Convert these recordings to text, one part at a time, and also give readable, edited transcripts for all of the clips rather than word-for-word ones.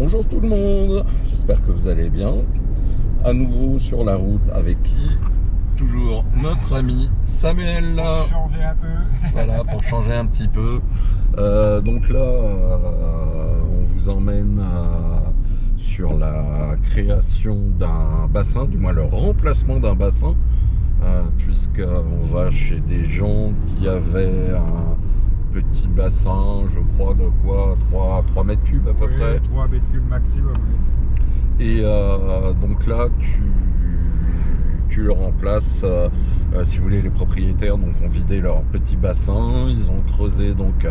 Bonjour tout le monde, j'espère que vous allez bien. À nouveau sur la route avec qui? Toujours notre ami Samuel. Pour changer un peu. Voilà, pour changer un petit peu. Donc là, on vous emmène sur la création d'un bassin, du moins le remplacement d'un bassin, puisqu'on va chez des gens qui avaient un petit bassin, je crois, de quoi 3 mètres cubes à peu près. 3 mètres cubes maximum. Oui. Et donc là, tu le remplaces, si vous voulez, les propriétaires donc, ont vidé leur petit bassin, ils ont creusé donc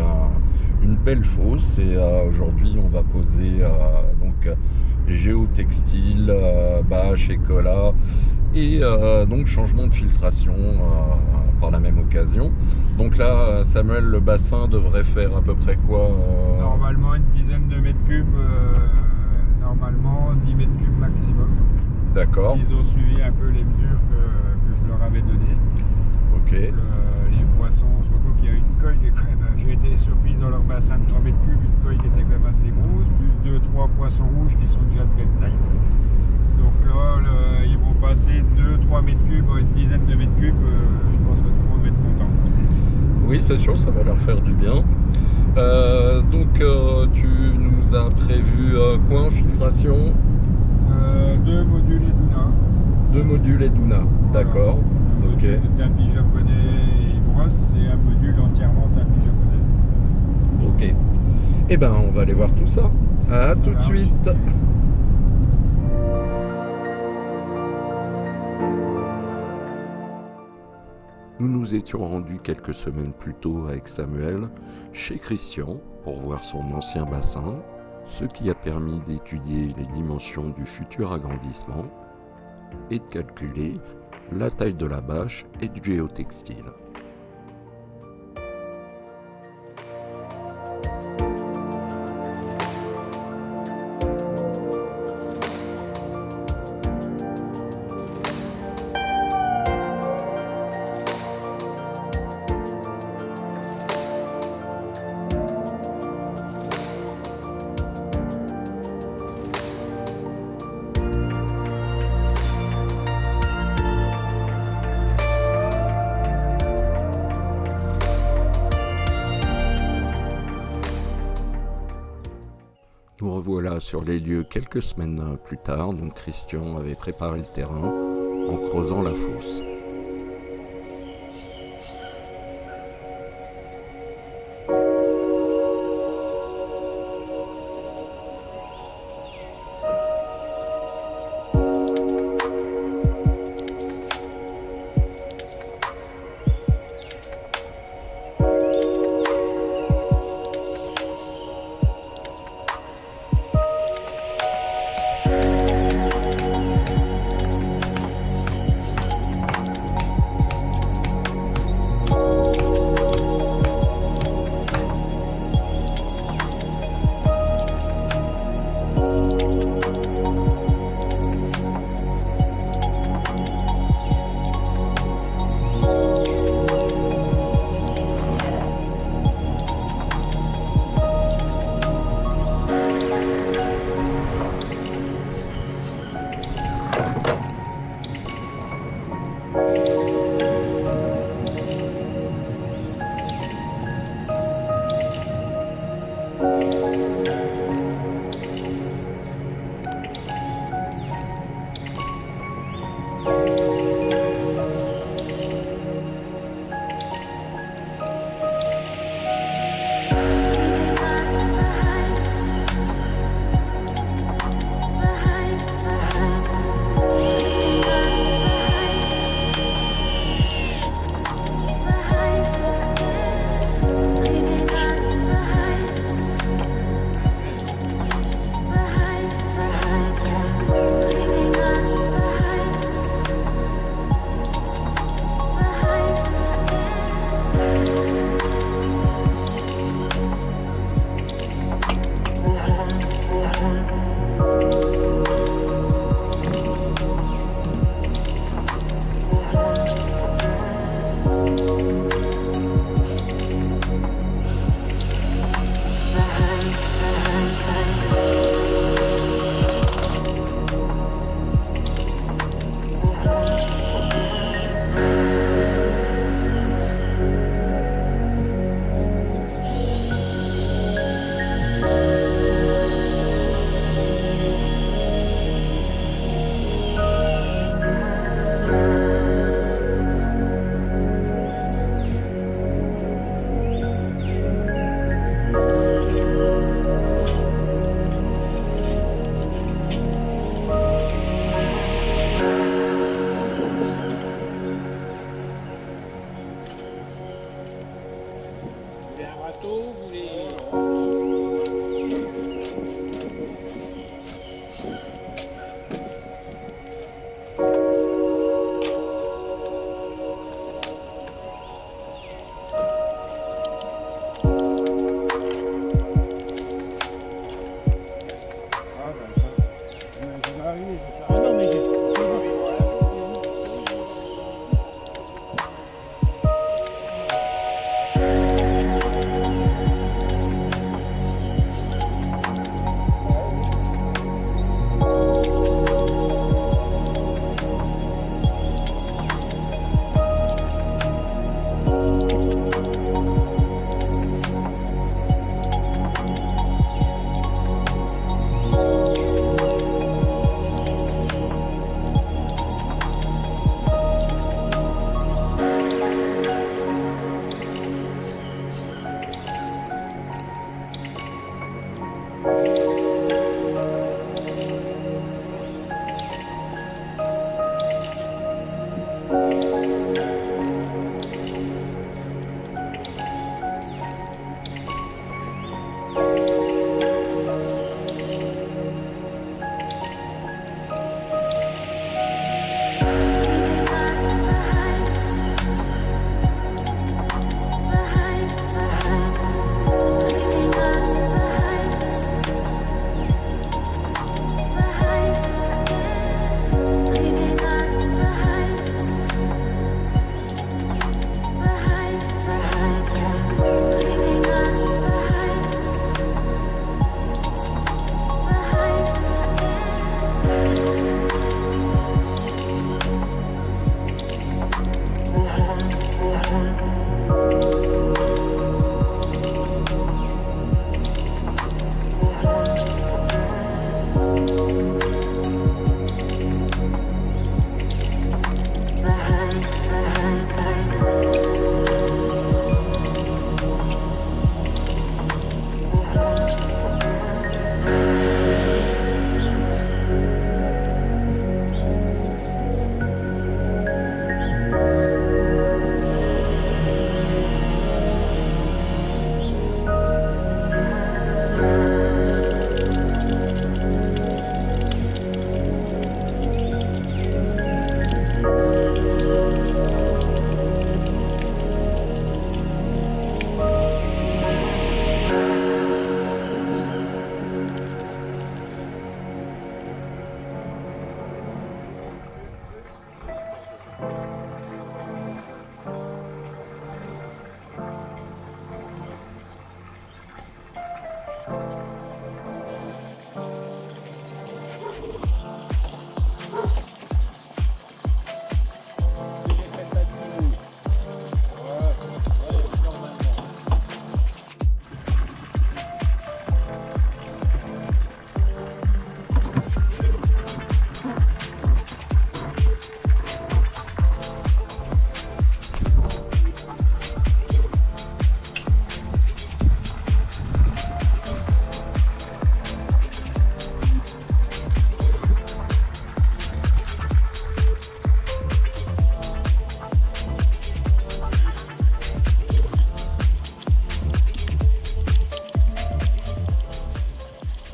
une belle fosse et aujourd'hui on va poser donc géotextile, bâche et cola et donc changement de filtration par la même occasion. Donc là, Samuel, le bassin devrait faire à peu près quoi Normalement une dizaine de mètres cubes, normalement 10 mètres cubes maximum. D'accord. S'ils ont suivi un peu les mesures que je leur avais données. Ok. Les poissons, surtout qu'il y a une coille qui est quand même. J'ai été surpris dans leur bassin de 3 mètres cubes, une coille qui était quand même assez grosse, plus 2-3 poissons rouges qui sont déjà de belle taille. Donc là, ils vont passer 2-3 mètres cubes à une dizaine de mètres cubes. Je pense que tout le monde va être content. Oui, c'est sûr, ça va leur faire du bien. Donc, tu nous as prévu quoi en filtration? 2 modules Eduna. 2 modules Eduna, Voilà. d'accord. Un Ok. module de tapis japonais et brosse et un module entièrement tapis japonais. Ok. Eh ben, on va aller voir tout ça. À tout de marche. suite. Nous nous étions rendus quelques semaines plus tôt avec Samuel chez Christian pour voir son ancien bassin, ce qui a permis d'étudier les dimensions du futur agrandissement et de calculer la taille de la bâche et du géotextile. Nous revoilà sur les lieux quelques semaines plus tard, donc Christian avait préparé le terrain en creusant la fosse.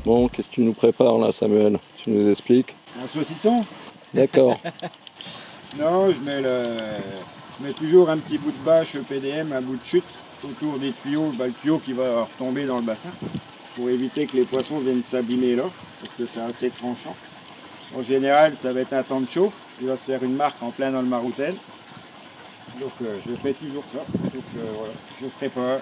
Bon, qu'est-ce que tu nous prépares là, Samuel? Tu nous expliques? Un saucisson? D'accord. Non, je mets toujours un petit bout de bâche PDM, un bout de chute autour des tuyaux, le tuyau qui va retomber dans le bassin pour éviter que les poissons viennent s'abîmer là, parce que c'est assez tranchant. En général, ça va être un temps de chauffe, il va se faire une marque en plein dans le marouten. Donc je fais toujours ça. Donc voilà, je prépare.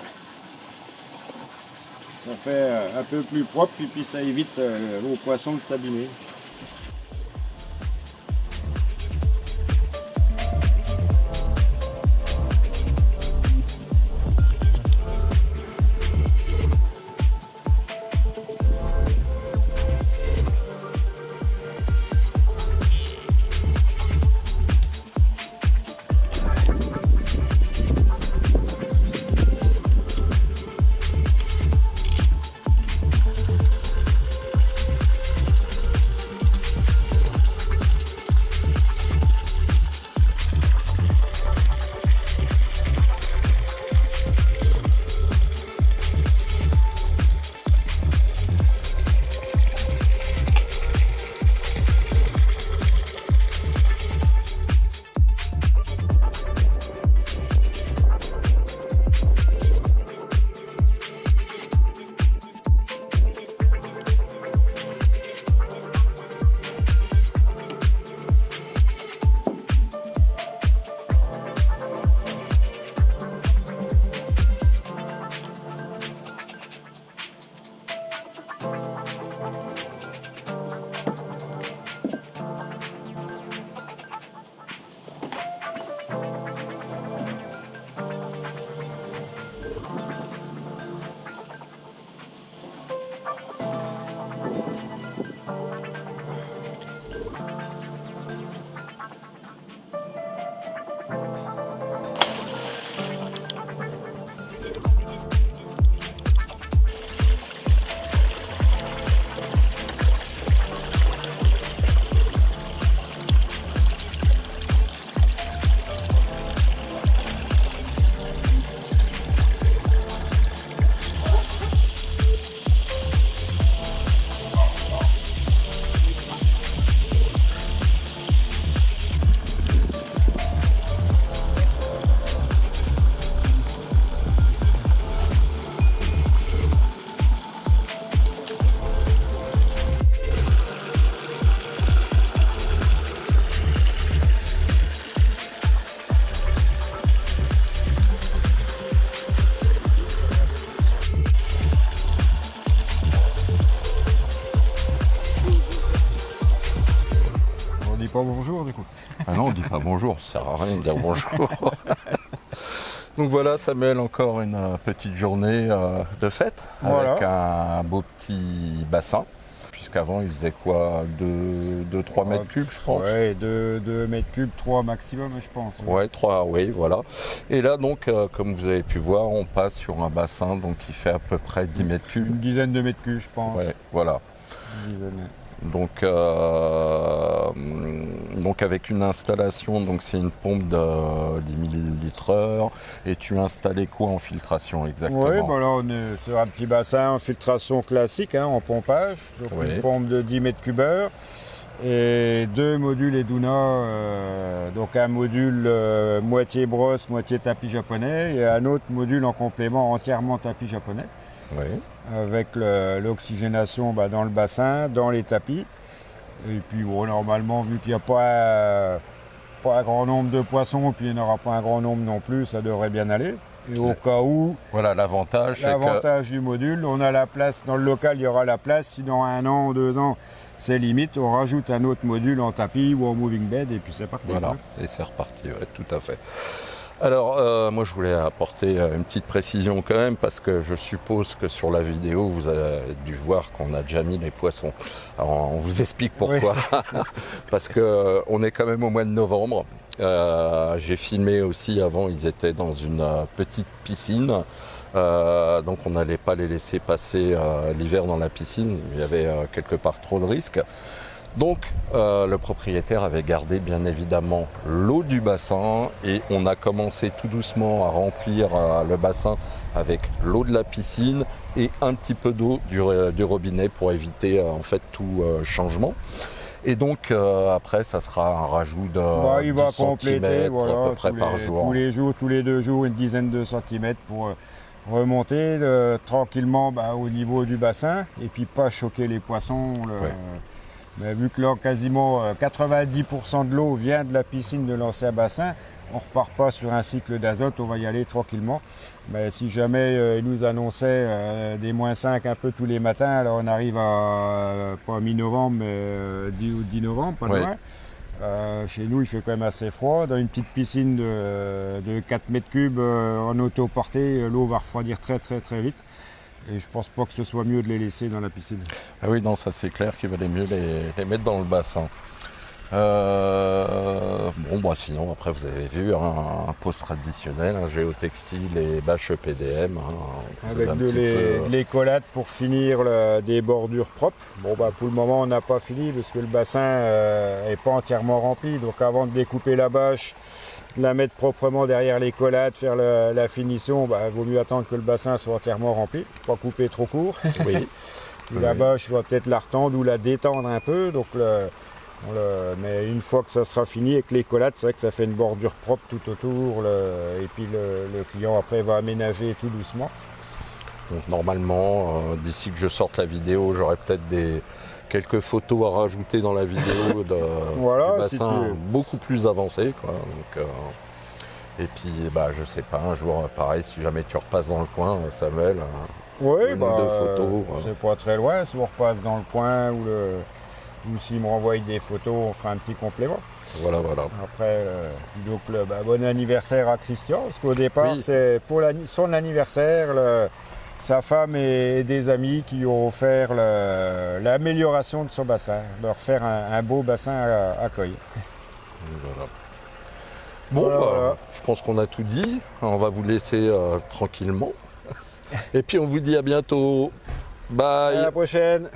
Ça fait un peu plus propre et puis ça évite aux poissons de s'abîmer. Pas bonjour du coup. Ah non, on dit pas bonjour, ça sert à rien de dire bonjour. Donc voilà, Samuel, encore une petite journée de fête, voilà, avec un beau petit bassin. Puisqu'avant, il faisait quoi, 2-3 mètres cubes, je pense. Ouais, 2 mètres cubes, 3 maximum, je pense. Ouais, 3, oui, voilà. Et là, donc, comme vous avez pu voir, on passe sur un bassin donc, qui fait à peu près 10 mètres cubes. Une dizaine de mètres cubes, je pense. Ouais, voilà. Une dizaine. Donc avec une installation, donc c'est une pompe de 10 000 litres/heure. Et tu as installé quoi en filtration exactement? Oui, bah là on est sur un petit bassin en filtration classique, en pompage. Donc oui. Une pompe de 10 mètres cubes/heure et 2 modules Eduna. Donc un module moitié brosse, moitié tapis japonais et un autre module en complément entièrement tapis japonais. Oui. Avec l'oxygénation dans le bassin, dans les tapis. Et puis bon, normalement, vu qu'il n'y a pas un grand nombre de poissons, puis il n'y en aura pas un grand nombre non plus, ça devrait bien aller. Et au cas où, voilà l'avantage du module, on a la place, dans le local il y aura la place, si dans 1 an, 2 ans, c'est limite, on rajoute un autre module en tapis ou en moving bed et puis c'est parti. Voilà, et c'est reparti, ouais, tout à fait. Alors, moi je voulais apporter une petite précision quand même, parce que je suppose que sur la vidéo, vous avez dû voir qu'on a déjà mis les poissons. Alors, on vous explique pourquoi. Oui. Parce qu'on est quand même au mois de novembre. J'ai filmé aussi avant, ils étaient dans une petite piscine. Donc on n'allait pas les laisser passer l'hiver dans la piscine, il y avait quelque part trop de risques. Donc le propriétaire avait gardé bien évidemment l'eau du bassin et on a commencé tout doucement à remplir le bassin avec l'eau de la piscine et un petit peu d'eau du robinet pour éviter en fait tout changement. Et donc après ça sera un rajout de il va 10 compléter centimètres voilà, à peu près par jour. Tous les jours, tous les 2 jours, une dizaine de centimètres pour remonter tranquillement au niveau du bassin et puis pas choquer les poissons. Mais vu que là quasiment 90% de l'eau vient de la piscine de l'ancien bassin, on ne repart pas sur un cycle d'azote, on va y aller tranquillement. Mais si jamais il nous annonçait des -5 un peu tous les matins, alors on arrive à pas mi-novembre mais 10 novembre, pas loin. Chez nous il fait quand même assez froid. Dans une petite piscine de 4 mètres cubes en autoportée, l'eau va refroidir très vite. Et je pense pas que ce soit mieux de les laisser dans la piscine. Ah oui, non, ça c'est clair qu'il valait mieux les mettre dans le bassin. Sinon, après, vous avez vu un post traditionnel, un géotextile et bâche EPDM. Avec de l'écolate pour finir des bordures propres. Pour le moment, on n'a pas fini parce que le bassin n'est pas entièrement rempli. Donc, avant de découper la bâche, de la mettre proprement derrière l'écolate, faire la finition, vaut mieux attendre que le bassin soit entièrement rempli. Pas couper trop court. Oui. La bâche, il va peut-être la retendre ou la détendre un peu. Donc, mais une fois que ça sera fini avec l'écolate, c'est vrai que ça fait une bordure propre tout autour et puis le client après va aménager tout doucement. Donc normalement, d'ici que je sorte la vidéo, j'aurai peut-être quelques photos à rajouter dans la vidéo du bassin beaucoup plus avancé, quoi. Donc, et puis je sais pas, un jour pareil, si jamais tu repasses dans le coin, Samuel, deux photos. C'est pas très loin, si on repasse dans le coin ou s'il me renvoie des photos, on fera un petit complément. Voilà. Après, donc bon anniversaire à Christian, parce qu'au départ, c'est pour son anniversaire, sa femme et des amis qui ont offert l'amélioration de son bassin, leur faire un beau bassin à cueillir. Voilà. Je pense qu'on a tout dit. On va vous laisser tranquillement. Et puis on vous dit à bientôt. Bye. À la prochaine.